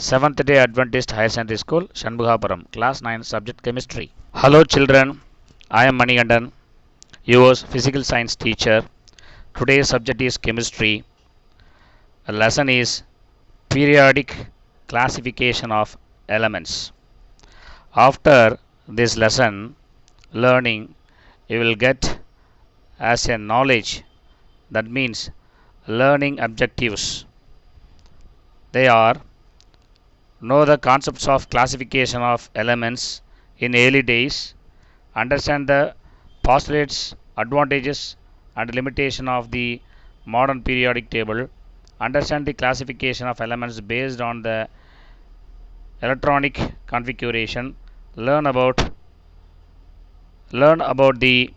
Seventh Day Adventist Higher Secondary School, Shanmugapuram, Class 9, Subject Chemistry. Hello children, I am Manigandan, your physical science teacher. Today's subject is chemistry. A lesson is periodic classification of elements. After this lesson, learning, you will get as a knowledge. That means learning objectives. They are know the concepts of classification of elements in early days, understand the postulates, advantages, and limitation of the modern periodic table, understand the classification of elements based on the electronic configuration, learn about the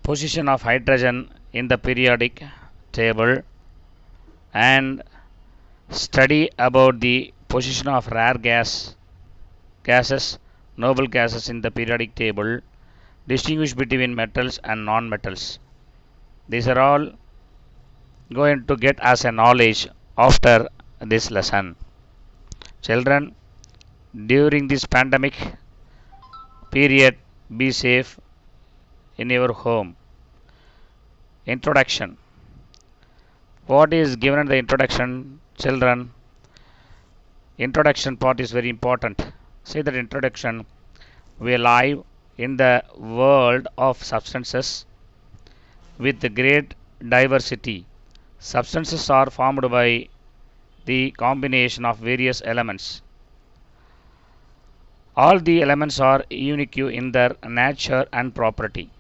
position of hydrogen in the periodic table, and study about the position of rare gases, noble gases in the periodic table, distinguish between metals and non-metals. These are all going to get as a knowledge after this lesson. Children, during this pandemic period, be safe in your home. Introduction. What is given in the introduction, children? Introduction part is very important. See that introduction. We live in the world of substances with great diversity. Substances are formed by the combination of various elements. All the elements are unique in their nature and property.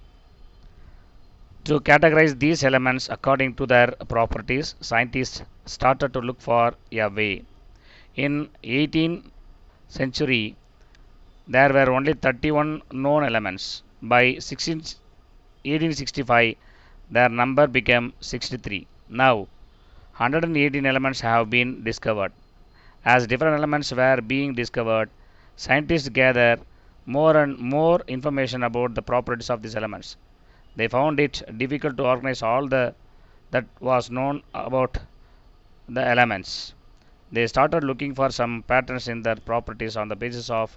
To categorize these elements according to their properties, scientists started to look for a way. In 18th century, there were only 31 known elements. By 1865, their number became 63. Now, 118 elements have been discovered. As different elements were being discovered, scientists gathered more and more information about the properties of these elements. They found it difficult to organize all that was known about the elements. They started looking for some patterns in their properties on the basis of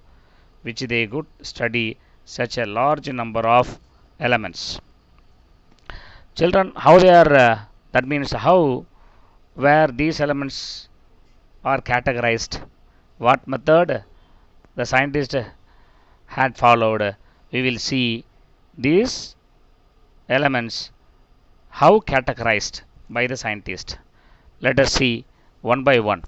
which they could study such a large number of elements. Children, how they are, that means how, where these elements are categorized, what method the scientist had followed. We will see these elements how categorized by the scientist. Let us see one by one.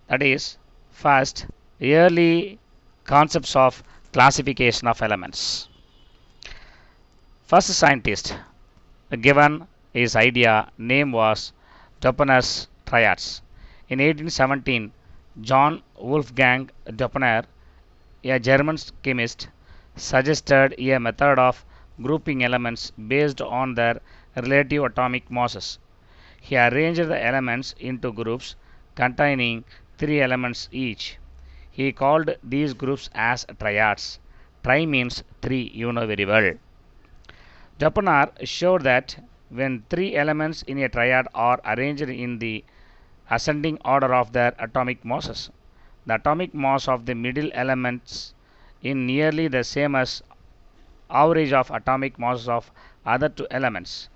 That is, first, early concepts of classification of elements. First scientist given his idea name was Doppler's triads. In 1817, John Wolfgang Doppler, a German chemist, suggested a method of grouping elements based on their relative atomic masses. He arranged the elements into groups containing 3 elements each. He called these groups as triads. Tri means 3, you know very well. Doppler showed that when 3 elements in a triad are arranged in the ascending order of their atomic masses, the atomic mass of the middle elements is nearly the same as average of atomic masses of other 2 elements.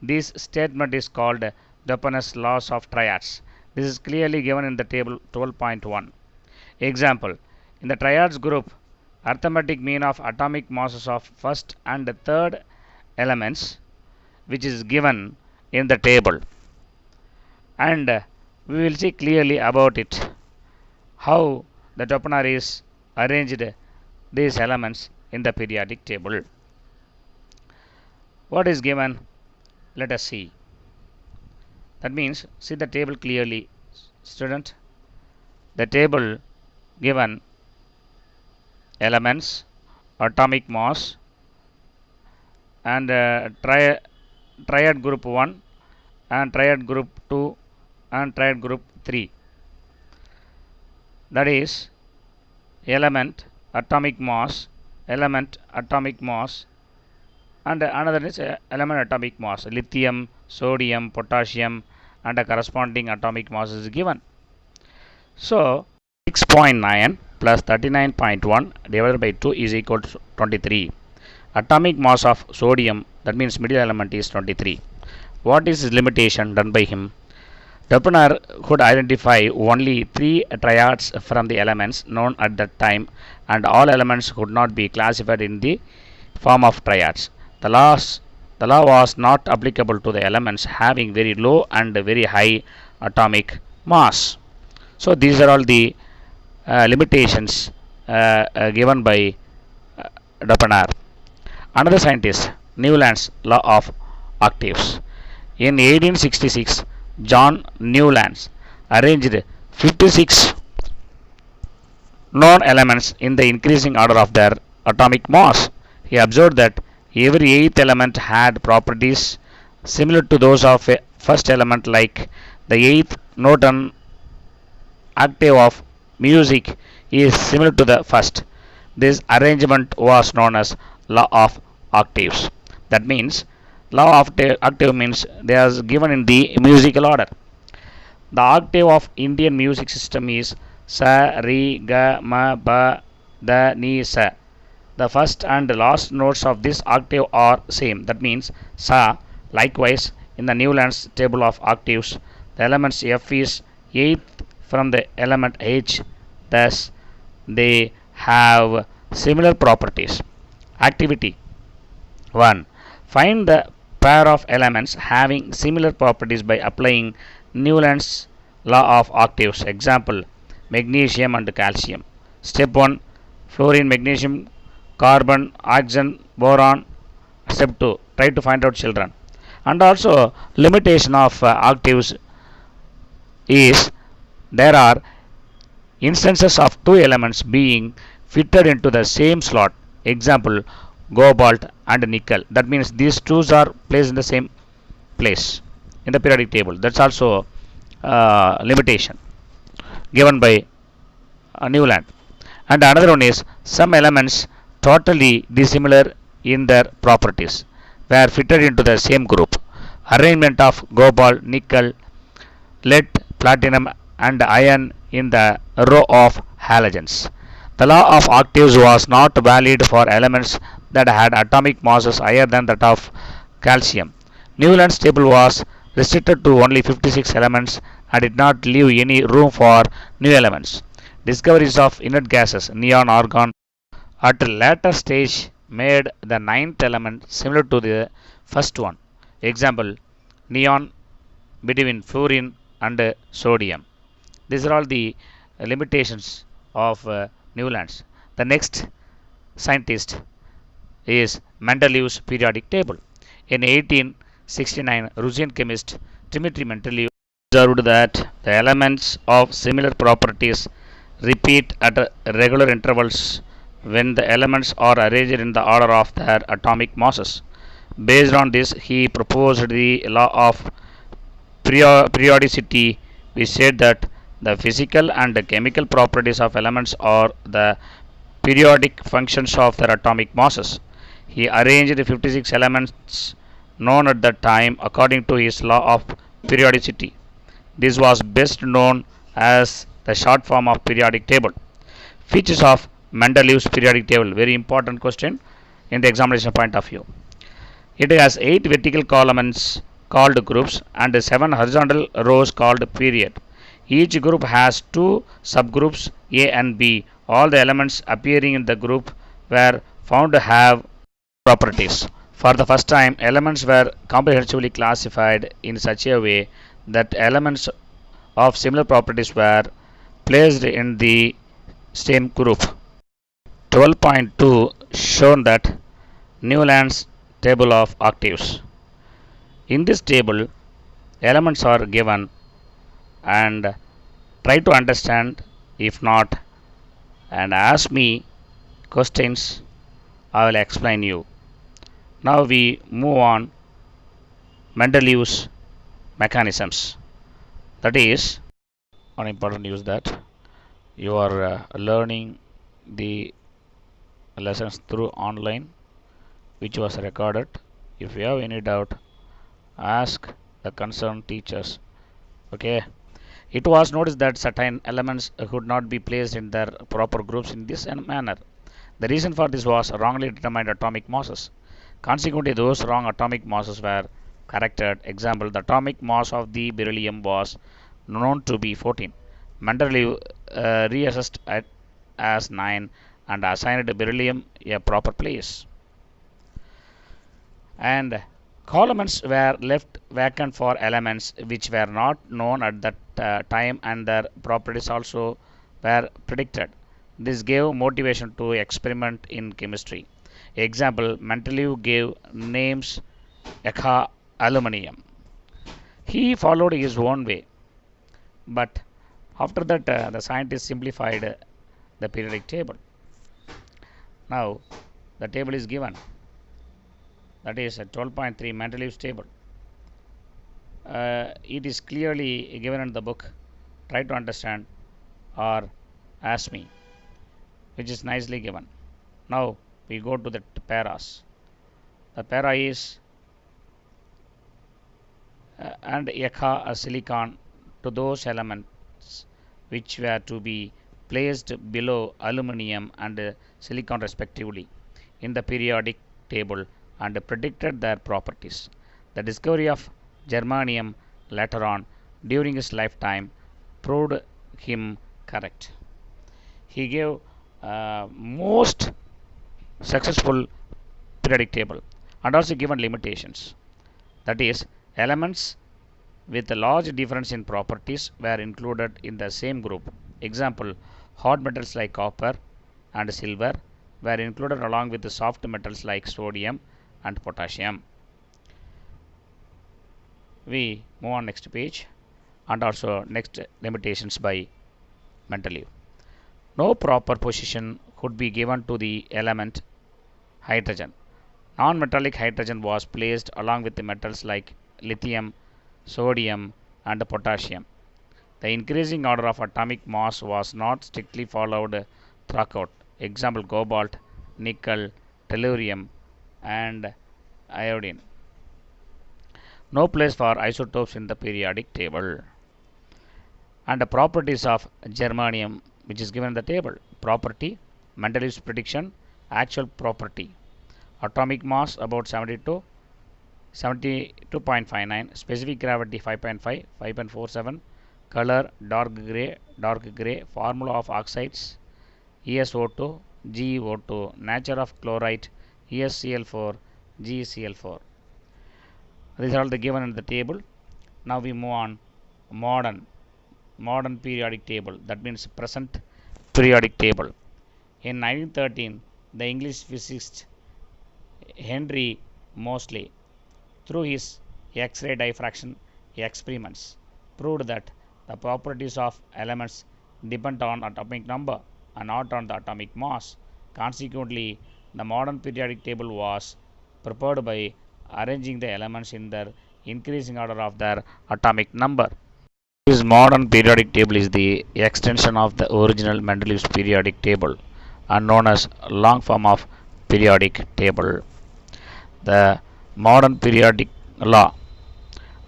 This statement is called Doppler's laws of triads. This is clearly given in the table 12.1. Example, in the triads group, arithmetic mean of atomic masses of first and third elements, which is given in the table, and we will see clearly about it how the Doppler is arranged these elements in the periodic table. What is given? Let us see. That means, see the table clearly, student. The table given elements, atomic mass, and triad group 1, and triad group 2, and triad group 3. That is, element, atomic mass, and another is element atomic mass, lithium, sodium, potassium, and a corresponding atomic mass is given. So 6.9 plus 39.1 divided by 2 is equal to 23. Atomic mass of sodium, that means middle element, is 23. What is his limitation done by him? Doppler could identify only 3 triads from the elements known at that time, and all elements could not be classified in the form of triads. The law was not applicable to the elements having very low and very high atomic mass. So these are all the limitations given by Doppler. Another scientist, Newland's law of octaves. In 1866, John Newland arranged 56 known elements in the increasing order of their atomic mass. He observed that every eighth element had properties similar to those of a first element, like the eighth note on octave of music is similar to the first. This arrangement was known as law of octaves. That means law of octave means they are given in the musical order. The octave of Indian music system is sa, re, ga, ma, ba, da, ni, sa. The first and last notes of this octave are same. That means sa. Likewise, in the Newland's table of octaves, the elements F is eighth from the element H. Thus, they have similar properties. Activity 1. Find the pair of elements having similar properties by applying Newland's law of octaves. Example, magnesium and calcium. Step 1. Fluorine, magnesium, carbon, oxygen, boron. Step 2. Try to find out children. And also, limitation of octaves is there are instances of two elements being fitted into the same slot. Example, cobalt and nickel. That means these two are placed in the same place in the periodic table. That's also limitation given by Newland. And another one is some elements totally dissimilar in their properties were fitted into the same group. Arrangement of cobalt, nickel, lead, platinum and iron in the row of halogens. The law of octaves was not valid for elements that had atomic masses higher than that of calcium. Newland's table was restricted to only 56 elements and did not leave any room for new elements. Discoveries of inert gases, neon, argon, at a later stage made the ninth element similar to the first one. Example, neon between fluorine and sodium. These are all the limitations of Newland's. The next scientist is Mendeleev's periodic table. In 1869, Russian chemist Dmitry Mendeleev observed that the elements of similar properties repeat at regular intervals when the elements are arranged in the order of their atomic masses. Based on this, he proposed the law of periodicity. We said that the physical and the chemical properties of elements are the periodic functions of their atomic masses. He arranged the 56 elements known at that time according to his law of periodicity. This was best known as the short form of periodic table. Features of Mendeleev's periodic table, very important question in the examination point of view. It has 8 vertical columns called groups and 7 horizontal rows called period. Each group has 2 subgroups A and B. All the elements appearing in the group were found to have properties. For the first time, elements were comprehensively classified in such a way that elements of similar properties were placed in the same group. 12.2 shown that Newland's table of octaves. In this table, elements are given and try to understand. If not, and ask me questions, I will explain you. Now we move on Mendeleev's mechanisms. That is one important news that you are learning the lessons through online, which was recorded. If you have any doubt, ask the concerned teachers Okay. It was noticed that certain elements could not be placed in their proper groups in this manner. The reason for this was wrongly determined atomic masses. Consequently, those wrong atomic masses were corrected. Example, the atomic mass of the beryllium was known to be 14. Mendeleev reassessed it as 9 and assigned beryllium a proper place. And columns were left vacant for elements which were not known at that time and their properties also were predicted. This gave motivation to experiment in chemistry. Example, Mendeleev gave names Eka aluminium. He followed his own way, but after that the scientists simplified the periodic table. Now the table is given, that is 12.3 Mendeleev's table. It is clearly given in the book. Try to understand or ask me, which is nicely given. Now we go to the paras. The para is and Eka a silicon to those elements which were to be placed below aluminium and silicon respectively in the periodic table and predicted their properties. The discovery of germanium later on during his lifetime proved him correct. He gave most successful periodic table and also given limitations. That is, elements with a large difference in properties were included in the same group. Example, hard metals like copper and silver were included along with the soft metals like sodium and potassium. We move on next page and also next limitations by Mendeleev. No proper position could be given to the element hydrogen. Non-metallic hydrogen was placed along with the metals like lithium, sodium and potassium. The increasing order of atomic mass was not strictly followed throughout. Example, cobalt, nickel, tellurium and iodine. No place for isotopes in the periodic table. And the properties of germanium, which is given in the table. Property, Mendeleev's prediction, actual property. Atomic mass about 72.59, specific gravity 5.5, 5.47, color dark gray, formula of oxides ESO2, GeO2, nature of chloride ESCl4, GeCl4. These are all the given in the table. Now we move on modern periodic table, that means present periodic table. In 1913, the English physicist Henry Moseley, through his X-ray diffraction experiments, proved that the properties of elements depend on atomic number and not on the atomic mass. Consequently, the modern periodic table was prepared by arranging the elements in their increasing order of their atomic number. This modern periodic table is the extension of the original Mendeleev's periodic table and known as long form of periodic table. The modern periodic law.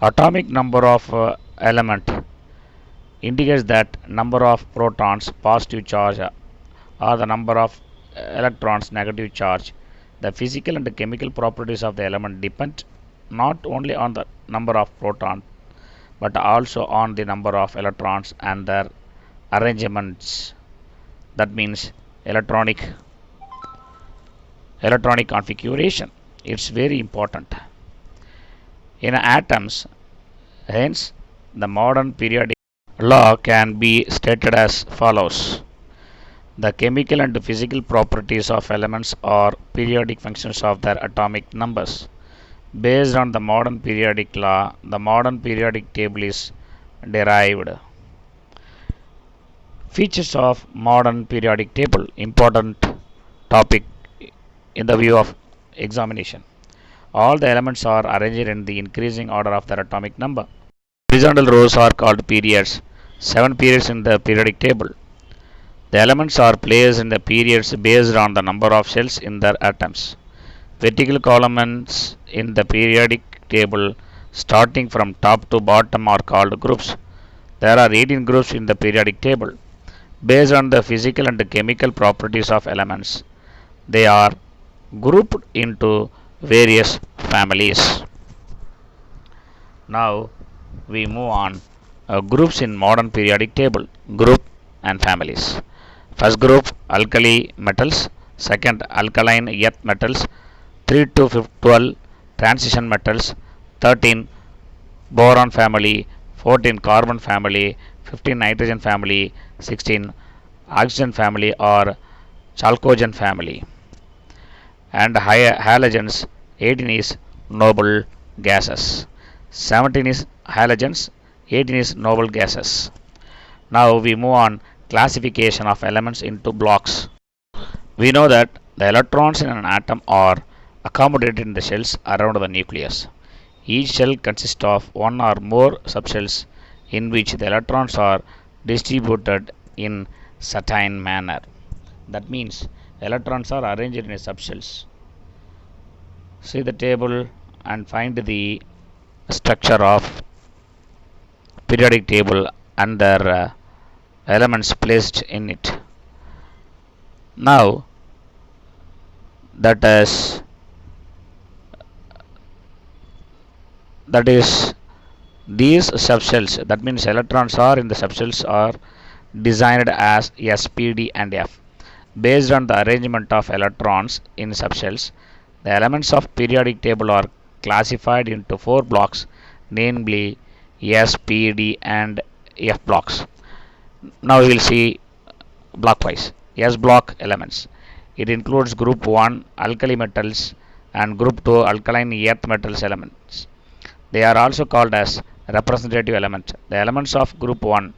Atomic number of element indicates that number of protons positive charge or the number of electrons negative charge. The physical and chemical properties of the element depend not only on the number of protons but also on the number of electrons and their arrangements. That means electronic configuration. It's very important. In atoms, hence the modern periodic law can be stated as follows. The chemical and physical properties of elements are periodic functions of their atomic numbers. Based on the modern periodic law, the modern periodic table is derived. Features of modern periodic table, important topic in the view of examination. All the elements are arranged in the increasing order of their atomic number. Horizontal rows are called periods. 7 periods in the periodic table. The elements are placed in the periods based on the number of shells in their atoms. Vertical columns in the periodic table starting from top to bottom are called groups. There are 18 groups in the periodic table. Based on the physical and chemical properties of elements, they are grouped into various families. Now we move on. Groups in modern periodic table, group and families. First group alkali metals, second alkaline earth metals, 3 to 12 transition metals, 13 boron family, 14 carbon family, 15 nitrogen family, 16 oxygen family or chalcogen family, and halogens. 18 is noble gases, 17 is halogens, 18 is noble gases. Now we move on classification of elements into blocks. We know that the electrons in an atom are accommodated in the shells around the nucleus. Each shell consists of one or more subshells in which the electrons are distributed in certain manner. That means electrons are arranged in subshells. See the table and find the structure of periodic table and their elements placed in it. Now that is these subshells, that means electrons are in the subshells, are designed as S, P, D and F. Based on the arrangement of electrons in subshells, the elements of periodic table are classified into 4 blocks, namely S, P, D and F blocks. Now we will see blockwise. S block elements. It includes group 1 alkali metals and group 2 alkaline earth metals elements. They are also called as representative element. The elements of group 1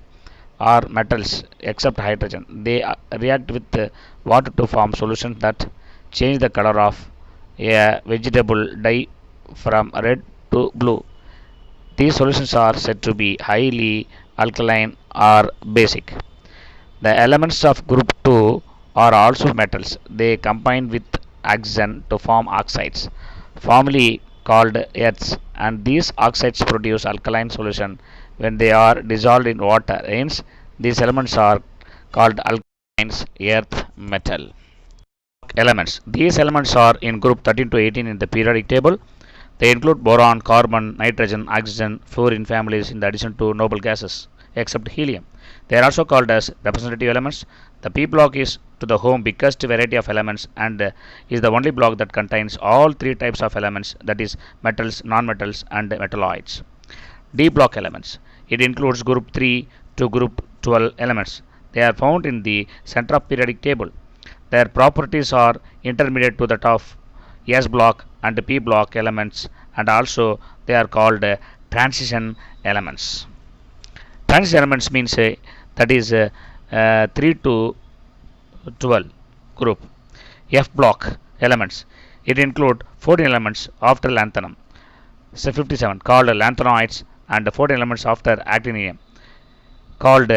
are metals except hydrogen. They react with water to form solutions that change the color of a vegetable dye from red to blue. These solutions are said to be highly alkaline or basic. The elements of group 2 are also metals. They combine with oxygen to form oxides, formerly called earths, and these oxides produce alkaline solution when they are dissolved in water. Hence, these elements are called alkalines earth metal. Elements. These elements are in group 13 to 18 in the periodic table. They include boron, carbon, nitrogen, oxygen, fluorine families in addition to noble gases except helium. They are also called as representative elements. The p block is to the home biggest variety of elements and is the only block that contains all 3 types of elements, that is metals, nonmetals and metalloids. D block elements. It includes group 3 to group 12 elements. They are found in the center of periodic table. Their properties are intermediate to that of S block and P block elements, and also they are called transition elements. Transition elements means that is 3 to 12 group. F block elements. It include 14 elements after lanthanum, so 57 called lanthanoids, and 14 elements after actinium called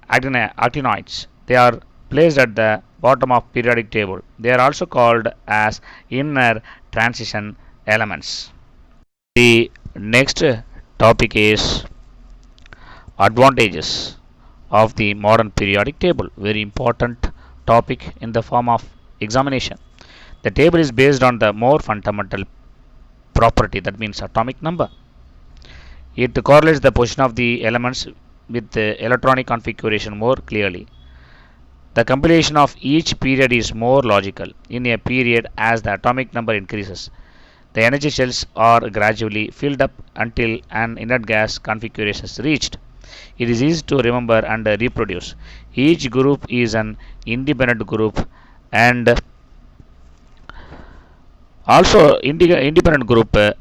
actinoids. They are placed at the bottom of periodic table. They are also called as inner transition elements. The next topic is advantages of the modern periodic table. Very important topic in the form of examination. The table is based on the more fundamental property, that means atomic number. It correlates the position of the elements with the electronic configuration more clearly. The compilation of each period is more logical in a period as the atomic number increases. The energy shells are gradually filled up until an inert gas configuration is reached. It is easy to remember and reproduce. Each group is an independent group, and also independent group. The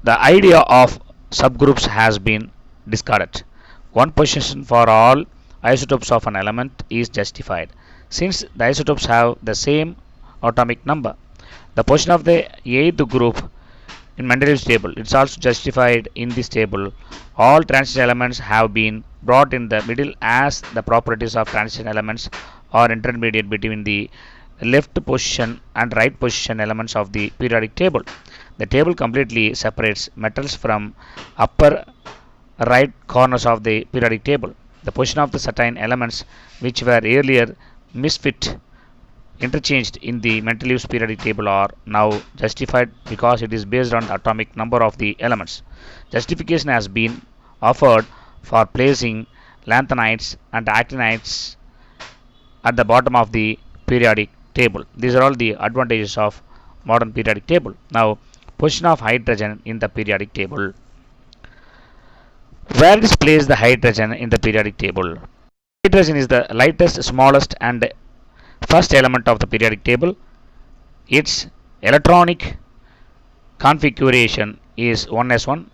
idea of subgroups has been discarded. One position for all isotopes of an element is justified, since the isotopes have the same atomic number. The position of the 8th group in Mendeleev's table is also justified in this table. All transition elements have been brought in the middle as the properties of transition elements are intermediate between the left position and right position elements of the periodic table. The table completely separates metals from upper right corners of the periodic table. The position of the certain elements which were earlier misfit interchanged in the Mendeleev's periodic table are now justified because it is based on the atomic number of the elements. Justification has been offered for placing lanthanides and actinides at the bottom of the periodic table. These are all the advantages of modern periodic table. Now, position of hydrogen in the periodic table. Where is placed the hydrogen in the periodic table? Hydrogen is the lightest, smallest, and first element of the periodic table. Its electronic configuration is 1s1,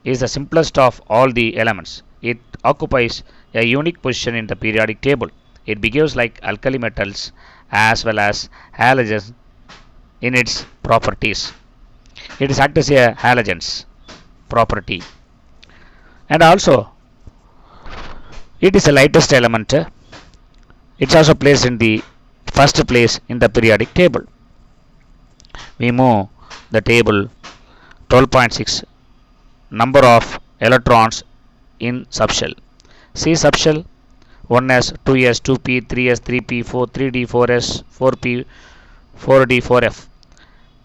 is the simplest of all the elements. It occupies a unique position in the periodic table. It behaves like alkali metals as well as halogens in its properties. It is act as a halogens property, and also it is the lightest element. It's also placed in the first place in the periodic table. We move the table 12.6, number of electrons in subshell. C subshell 1s, 2s, 2p, 3s, 3p, 4, 3d, 4s, 4p, 4d, 4f.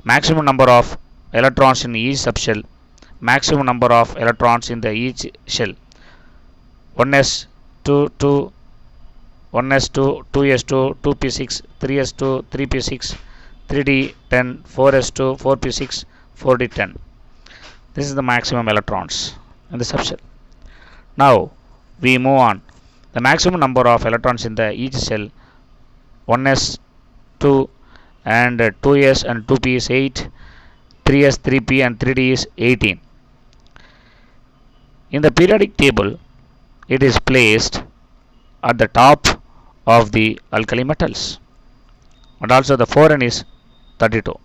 Maximum number of electrons in each subshell. Maximum number of electrons in the each shell. 1s 2, 2, 1s2, 2s2, 2p6, 3s2, 3p6, 3d 10, 4s2, 4p6, 4d 10. This is the maximum electrons in the subshell. Now we move on. The maximum number of electrons in the each cell, 1s 2 and 2s and 2p is 8, 3s 3p and 3d is 18. In the periodic table, it is placed at the top of the alkali metals, and also the 4n is 32.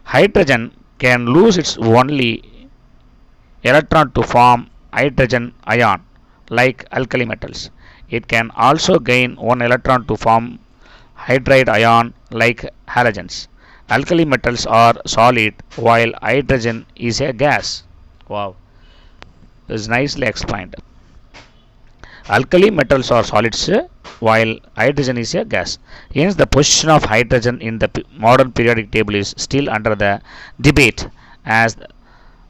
Hydrogen can lose its only electron to form hydrogen ion like alkali metals. It can also gain one electron to form hydride ion like halogens. Alkali metals are solid while hydrogen is a gas. Wow, this is nicely explained. Alkali metals are solids while hydrogen is a gas. Hence, the position of hydrogen in the modern periodic table is still under the debate as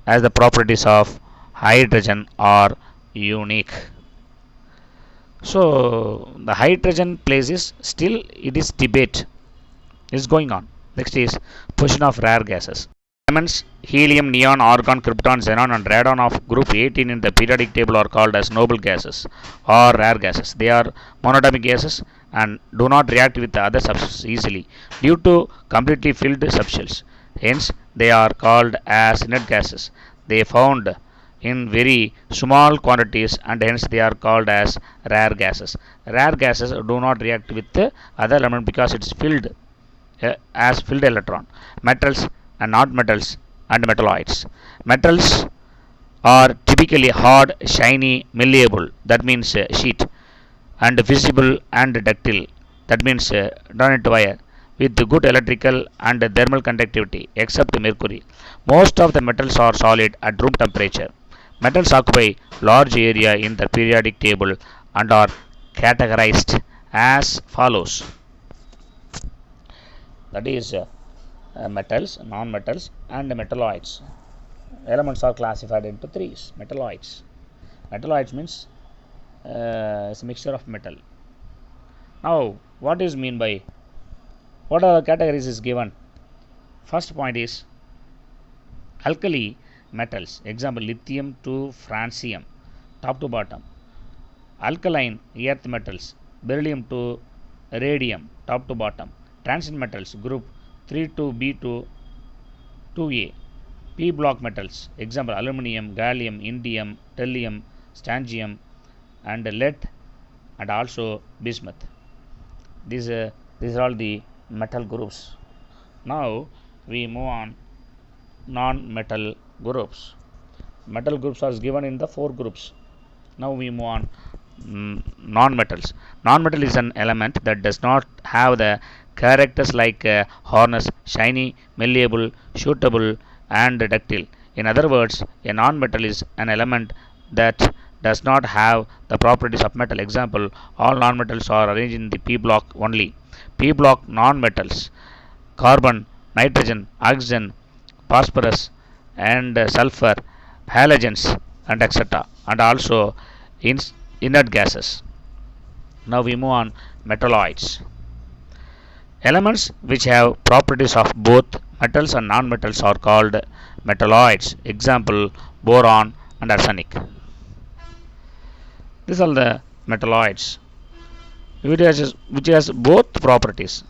the properties of hydrogen are unique. So, the hydrogen place is still, it is debate is going on. Next is position of rare gases. Elements helium, neon, argon, krypton, xenon and radon of group 18 in the periodic table are called as noble gases or rare gases. They are monatomic gases and do not react with the other substances easily due to completely filled subshells. Hence, they are called as inert gases. They found in very small quantities and hence they are called as rare gases. Rare gases do not react with the other element because it's filled as filled electron. Metals and non-metals and metalloids. Metals are typically hard, shiny, malleable, that means sheet, and visible and ductile, that means done to wire, with good electrical and thermal conductivity except mercury. Most of the metals are solid at room temperature. Metals occupy large area in the periodic table and are categorized as follows. That is metals, non-metals and metalloids. Elements are classified into threes. Metalloids. Metalloids means it's a mixture of metal. Now, what is mean by, what are the categories is given? First point is alkali metals. Example, lithium to francium, top to bottom. Alkaline earth metals, beryllium to radium, top to bottom. Transition metals, group 3 to B to 2A. P block metals, example, aluminum, gallium, indium, tellurium, strontium and lead and also bismuth. These are all the metal groups. Now we move on non-metal groups. Metal groups are given in the 4 groups. Now we move on non-metals. Non-metal is an element that does not have the characters like hardness, shiny, malleable, shootable and ductile. In other words, a non-metal is an element that does not have the properties of metal. Example, all nonmetals are arranged in the p block only. P block nonmetals: carbon, nitrogen, oxygen, phosphorus, and sulfur, halogens, and etc. And also inert gases. Now we move on metalloids. Elements which have properties of both metals and non-metals are called metalloids. Example, boron and arsenic. These are the metalloids which has both properties.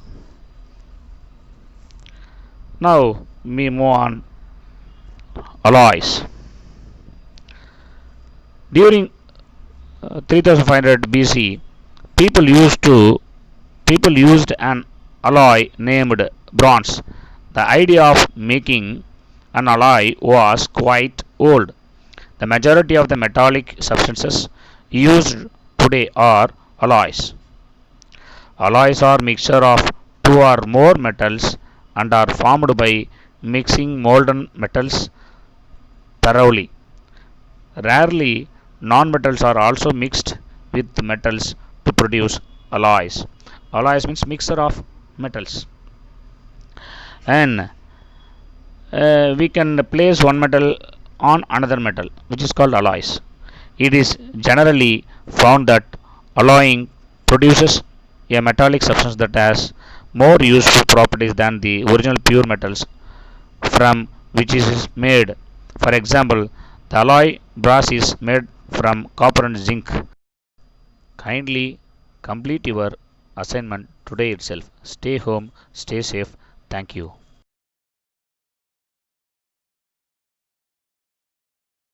Now we move on alloys. During 3500 BC, people used to people used an alloy named bronze. The idea of making an alloy was quite old. The majority of the metallic substances used today are alloys. Alloys are mixture of two or more metals and are formed by mixing molten metals thoroughly. Rarely, non-metals are also mixed with metals to produce alloys. Alloys means mixture of metals. And we can place one metal on another metal, which is called alloys. It is generally found that alloying produces a metallic substance that has more useful properties than the original pure metals from which it is made. For example, the alloy brass is made from copper and zinc. Kindly complete your assignment today itself. Stay home, stay safe. Thank you.